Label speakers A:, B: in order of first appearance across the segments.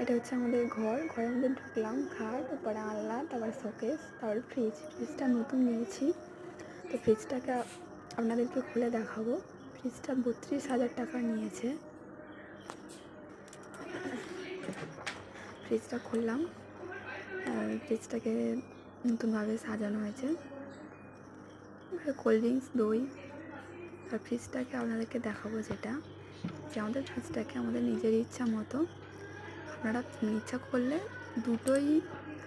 A: এটা হচ্ছে আমাদের ঘর। ঘরের মধ্যে ঢুকলাম, খাট, তারপরে আলনা, তারপরে শোকেস, তারপরে ফ্রিজটা নতুন নিয়েছি। তো ফ্রিজটাকে আপনাদেরকে খুলে দেখাবো। ফ্রিজটা 32,000 টাকা নিয়েছে। ফ্রিজটা খুললাম, ফ্রিজটাকে নতুনভাবে সাজানো হয়েছে, কোল্ড ড্রিঙ্কস, দই। আর ফ্রিজটাকে আপনাদেরকে দেখাবো যেটা, যে আমাদের ফ্রিজটাকে আমাদের নিজের ইচ্ছা মতো আপনারা ইচ্ছা করলে দুটোই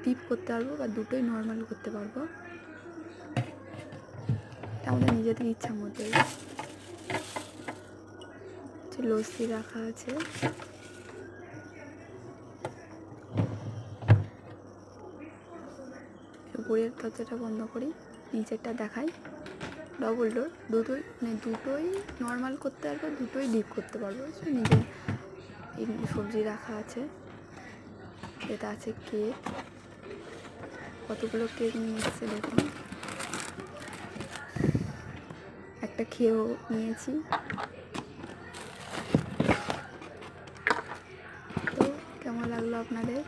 A: ডিপ করতে পারবো বা দুটোই নর্মাল করতে পারবো। এটা আমাদের নিজেদের ইচ্ছা মতোই। লস্যি রাখা আছে, উপরের দরজাটা বন্ধ করি, নিচেরটা দেখাই। ডবল ডোর, দুটোই দুটোই নর্মাল করতে পারবো, দুটোই ডিপ করতে পারবো। নিজে সবজি রাখা আছে, এটা আছে কেক, কতগুলো কেক নিয়ে এসছে দেখুন, একটা খেয়েও নিয়েছি। তো কেমন লাগলো আপনাদের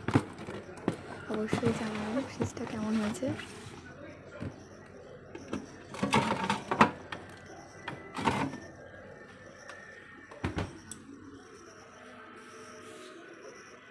A: অবশ্যই জানাবেন ফ্রিজটা কেমন হয়েছে।